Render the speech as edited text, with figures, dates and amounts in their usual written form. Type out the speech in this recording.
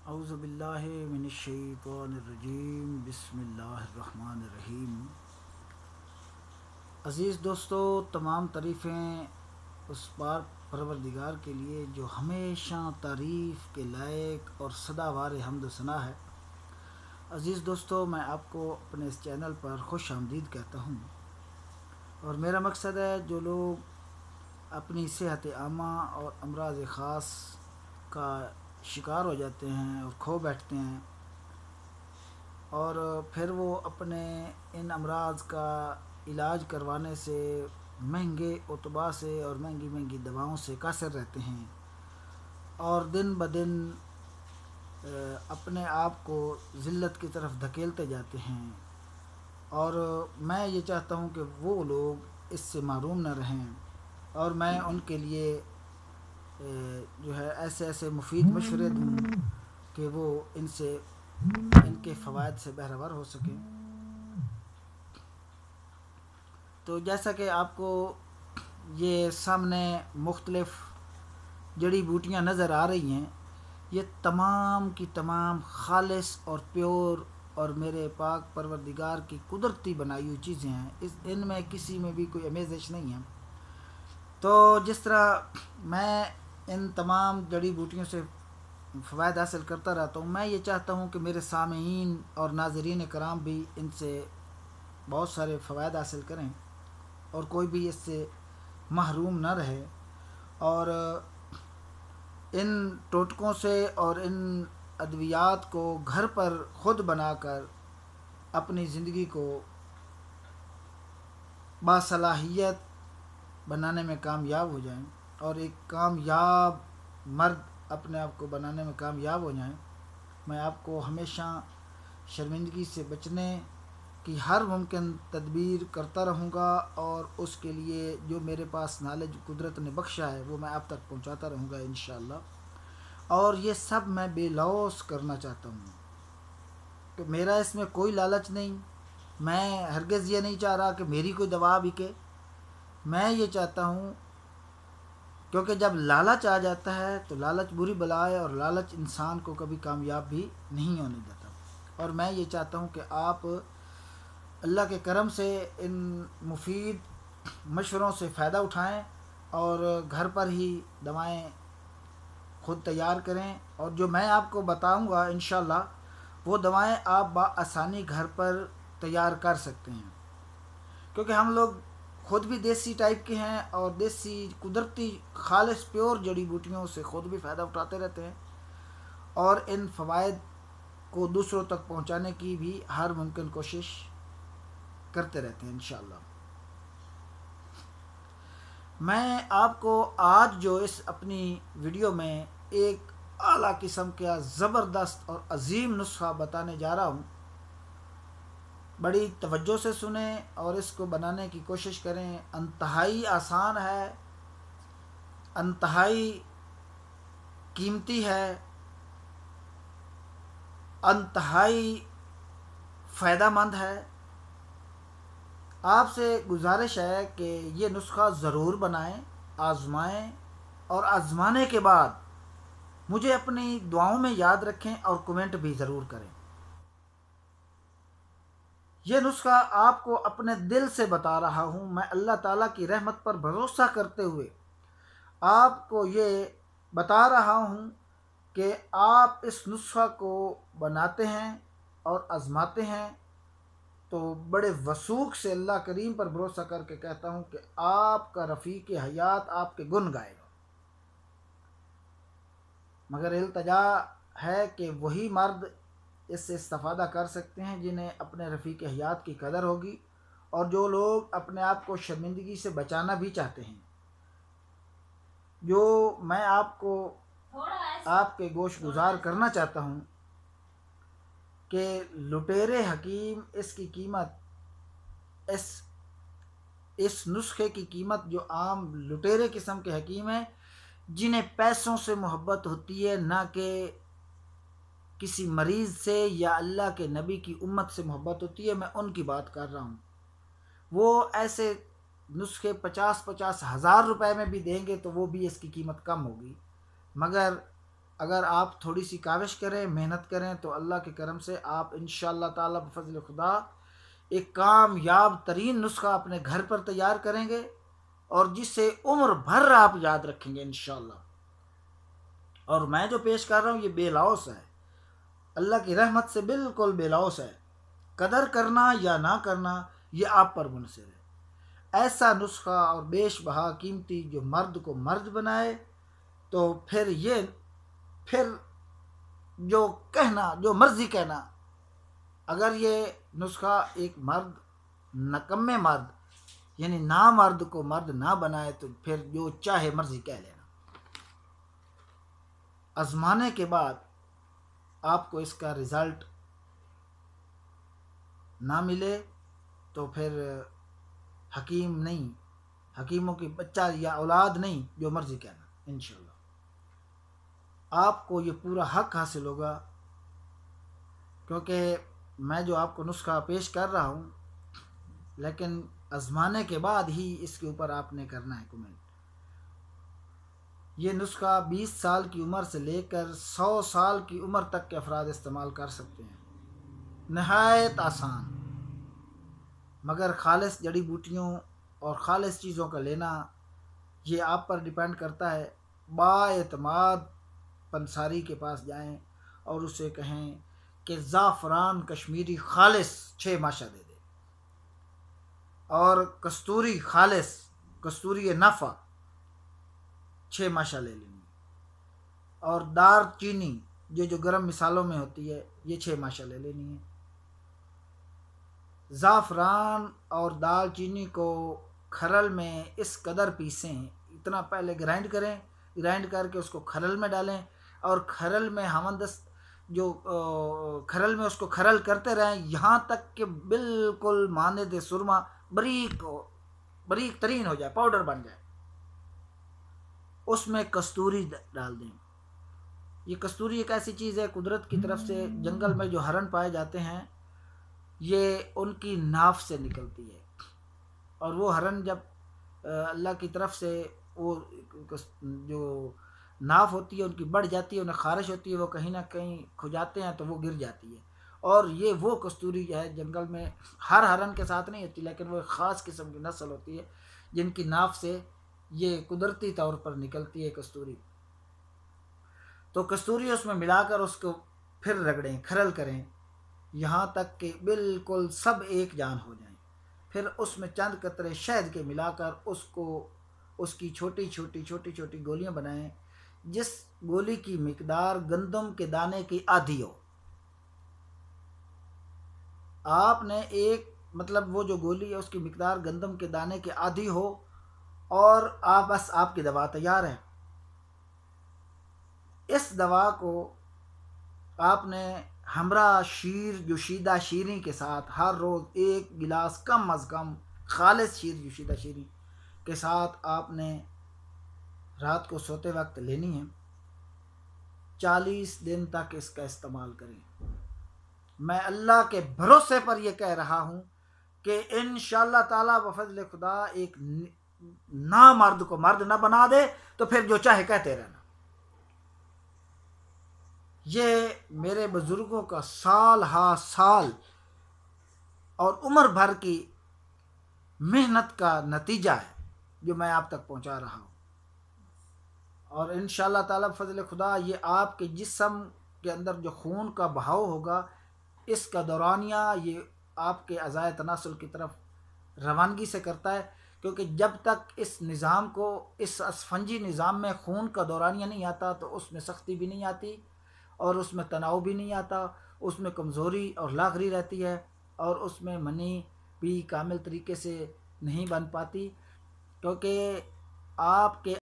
اعوذ باللہ من الشیطان الرجیم بسم اللہ الرحمن الرحیم۔ عزیز دوستو، تمام تعریفیں اس پاک پروردگار کے لیے جو ہمیشہ تعریف کے لائق اور سداوار حمد و ثنا ہے۔ عزیز دوستو، میں آپ کو اپنے اس چینل پر خوش آمدید کہتا ہوں، اور میرا مقصد ہے جو لوگ اپنی صحت عامہ اور امراض خاص کا شکار ہو جاتے ہیں اور کھو بیٹھتے ہیں، اور پھر وہ اپنے ان امراض کا علاج کروانے سے مہنگے اطباء سے اور مہنگی مہنگی دواؤں سے قاصر رہتے ہیں، اور دن بدن اپنے آپ کو ذلت کی طرف دھکیلتے جاتے ہیں۔ اور میں یہ چاہتا ہوں کہ وہ لوگ اس سے محروم نہ رہیں، اور میں ان کے لیے جو ہے ایسے مفید مشورے دوں کہ وہ ان کے فوائد سے بہرور ہو سکیں۔ تو جیسا کہ آپ کو یہ سامنے مختلف جڑی بوٹیاں نظر آ رہی ہیں، یہ تمام کی تمام خالص اور پیور اور میرے پاک پروردگار کی قدرتی بنائی ہوئی چیزیں ہیں، ان میں کسی میں بھی کوئی آمیزش نہیں ہے۔ تو جس طرح میں ان تمام جڑی بوٹیوں سے فوائد حاصل کرتا رہتا ہوں، میں یہ چاہتا ہوں کہ میرے سامعین اور ناظرین کرام بھی ان سے بہت سارے فوائد حاصل کریں اور کوئی بھی اس سے محروم نہ رہے، اور ان ٹوٹکوں سے اور ان ادویات کو گھر پر خود بنا کر اپنی زندگی کو باصلاحیت بنانے میں کامیاب ہو جائیں، اور ایک کامیاب مرد اپنے آپ کو بنانے میں کامیاب ہو جائیں۔ میں آپ کو ہمیشہ شرمندگی سے بچنے کی ہر ممکن تدبیر کرتا رہوں گا، اور اس کے لیے جو میرے پاس نالج قدرت نے بخشا ہے وہ میں آپ تک پہنچاتا رہوں گا انشاءاللہ۔ اور یہ سب میں بے لوث کرنا چاہتا ہوں کہ میرا اس میں کوئی لالچ نہیں۔ میں ہرگز یہ نہیں چاہ رہا کہ میری کوئی دوا بکے۔ میں یہ چاہتا ہوں، کیونکہ جب لالچ آ جاتا ہے تو لالچ بری بلا ہے، اور لالچ انسان کو کبھی کامیاب بھی نہیں ہونے دیتا۔ اور میں یہ چاہتا ہوں کہ آپ اللہ کے کرم سے ان مفید مشوروں سے فائدہ اٹھائیں، اور گھر پر ہی دوائیں خود تیار کریں، اور جو میں آپ کو بتاؤں گا انشاءاللہ وہ دوائیں آپ بآسانی گھر پر تیار کر سکتے ہیں، کیونکہ ہم لوگ خود بھی دیسی ٹائپ کے ہیں، اور دیسی قدرتی خالص پیور جڑی بوٹیوں سے خود بھی فائدہ اٹھاتے رہتے ہیں، اور ان فوائد کو دوسروں تک پہنچانے کی بھی ہر ممکن کوشش کرتے رہتے ہیں انشاءاللہ۔ میں آپ کو آج جو اس اپنی ویڈیو میں ایک اعلیٰ قسم کا زبردست اور عظیم نسخہ بتانے جا رہا ہوں، بڑی توجہ سے سنیں اور اس کو بنانے کی کوشش کریں۔ انتہائی آسان ہے، انتہائی قیمتی ہے، انتہائی فائدہ مند ہے۔ آپ سے گزارش ہے کہ یہ نسخہ ضرور بنائیں، آزمائیں، اور آزمانے کے بعد مجھے اپنی دعاؤں میں یاد رکھیں اور کمنٹ بھی ضرور کریں۔ یہ نسخہ آپ کو اپنے دل سے بتا رہا ہوں، میں اللہ تعالیٰ کی رحمت پر بھروسہ کرتے ہوئے آپ کو یہ بتا رہا ہوں کہ آپ اس نسخہ کو بناتے ہیں اور آزماتے ہیں تو بڑے وثوق سے اللہ کریم پر بھروسہ کر کے کہتا ہوں کہ آپ کا رفیق حیات آپ کے گن گائے گا۔ مگر التجا ہے کہ وہی مرد اس سے استفادہ کر سکتے ہیں جنہیں اپنے رفیق حیات کی قدر ہوگی، اور جو لوگ اپنے آپ کو شرمندگی سے بچانا بھی چاہتے ہیں۔ جو میں آپ کو آپ کے گوش گزار کرنا چاہتا ہوں کہ لٹیرے حکیم اس کی قیمت اس نسخے کی قیمت جو عام لٹیرے قسم کے حکیم ہیں جنہیں پیسوں سے محبت ہوتی ہے، نہ کہ کسی مریض سے یا اللہ کے نبی کی امت سے محبت ہوتی ہے، میں ان کی بات کر رہا ہوں۔ وہ ایسے نسخے 50,000 روپے میں بھی دیں گے تو وہ بھی اس کی قیمت کم ہوگی، مگر اگر آپ تھوڑی سی کاوش کریں، محنت کریں، تو اللہ کے کرم سے آپ انشاءاللہ تعالیٰ بفضل خدا ایک کامیاب ترین نسخہ اپنے گھر پر تیار کریں گے، اور جس سے عمر بھر آپ یاد رکھیں گے انشاءاللہ۔ اور میں جو پیش کر رہا ہوں یہ بے لوث ہے، اللہ کی رحمت سے بالکل بے لوث ہے۔ قدر کرنا یا نہ کرنا یہ آپ پر منحصر ہے۔ ایسا نسخہ اور بیش بہا قیمتی جو مرد کو مرد بنائے، تو پھر جو کہنا، جو مرضی کہنا، اگر یہ نسخہ ایک مرد نکمے مرد یعنی نامرد کو مرد نہ بنائے، تو پھر جو چاہے مرضی کہہ لینا۔ آزمانے کے بعد آپ کو اس کا رزلٹ نہ ملے تو پھر حکیم نہیں، حکیموں کی بچہ یا اولاد نہیں، جو مرضی کہنا انشاءاللہ۔ آپ کو یہ پورا حق حاصل ہوگا، کیونکہ میں جو آپ کو نسخہ پیش کر رہا ہوں، لیکن آزمانے کے بعد ہی اس کے اوپر آپ نے کرنا ہے کمنٹ۔ یہ نسخہ 20 سال کی عمر سے لے کر 100 سال کی عمر تک کے افراد استعمال کر سکتے ہیں، نہایت آسان، مگر خالص جڑی بوٹیوں اور خالص چیزوں کا لینا یہ آپ پر ڈیپینڈ کرتا ہے۔ با اعتماد پنساری کے پاس جائیں اور اسے کہیں کہ زعفران کشمیری خالص 6 ماشا دے دے، اور کستوری خالص، کستوری نفع 6 ماشا لے لیں، اور دار چینی جو گرم مثالوں میں ہوتی ہے یہ 6 ماشا لے لینی ہے۔ زعفران اور دال چینی کو کھرل میں اس قدر پیسیں، اتنا پہلے گرائنڈ کریں، گرائنڈ کر کے اس کو کھرل میں ڈالیں، اور کھرل میں ہمندست جو کھرل میں اس کو کھرل کرتے رہیں یہاں تک کہ بالکل مانند سرما باریک ترین ہو جائے، پاؤڈر بن جائے۔ اس میں کستوری ڈال دیں۔ یہ کستوری ایک ایسی چیز ہے قدرت کی طرف سے، جنگل میں جو ہرن پائے جاتے ہیں یہ ان کی ناف سے نکلتی ہے، اور وہ ہرن جب اللہ کی طرف سے وہ جو ناف ہوتی ہے ان کی بڑھ جاتی ہے، انہیں خارش ہوتی ہے، وہ کہیں نہ کہیں کھجاتے ہیں تو وہ گر جاتی ہے، اور یہ وہ کستوری ہے جنگل میں ہر ہرن کے ساتھ نہیں ہوتی، لیکن وہ ایک خاص قسم کی نسل ہوتی ہے جن کی ناف سے یہ قدرتی طور پر نکلتی ہے کستوری۔ تو کستوری اس میں ملا کر اس کو پھر رگڑیں، کھرل کریں یہاں تک کہ بالکل سب ایک جان ہو جائیں۔ پھر اس میں چند قطرے شہد کے ملا کر اس کی چھوٹی چھوٹی گولیاں بنائیں، جس گولی کی مقدار گندم کے دانے کی آدھی ہو۔ آپ نے مطلب وہ جو گولی ہے اس کی مقدار گندم کے دانے کی آدھی ہو، اور بس آپ کی دوا تیار ہے۔ اس دوا کو آپ نے ہمراہ شیر جوشیدہ شیریں کے ساتھ ہر روز 1 گلاس کم از کم خالص شیر جوشیدہ شیریں کے ساتھ آپ نے رات کو سوتے وقت لینی ہے۔ 40 دن تک اس کا استعمال کریں۔ میں اللہ کے بھروسے پر یہ کہہ رہا ہوں کہ انشاءاللہ تعالیٰ بفضل خدا ایک نامرد کو مرد نہ بنا دے، تو پھر جو چاہے کہتے رہنا۔ یہ میرے بزرگوں کا سال ہا سال اور عمر بھر کی محنت کا نتیجہ ہے جو میں آپ تک پہنچا رہا ہوں، اور انشاءاللہ تعالیٰ بفضل خدا یہ آپ کے جسم کے اندر جو خون کا بہاؤ ہوگا، اس کا دورانیہ یہ آپ کے اعضائے تناسل کی طرف روانگی سے کرتا ہے، کیونکہ جب تک اس نظام کو، اس اسفنجی نظام میں خون کا دورانیہ نہیں آتا تو اس میں سختی بھی نہیں آتی، اور اس میں تناؤ بھی نہیں آتا، اس میں کمزوری اور لاغری رہتی ہے، اور اس میں منی بھی کامل طریقے سے نہیں بن پاتی، کیونکہ آپ کے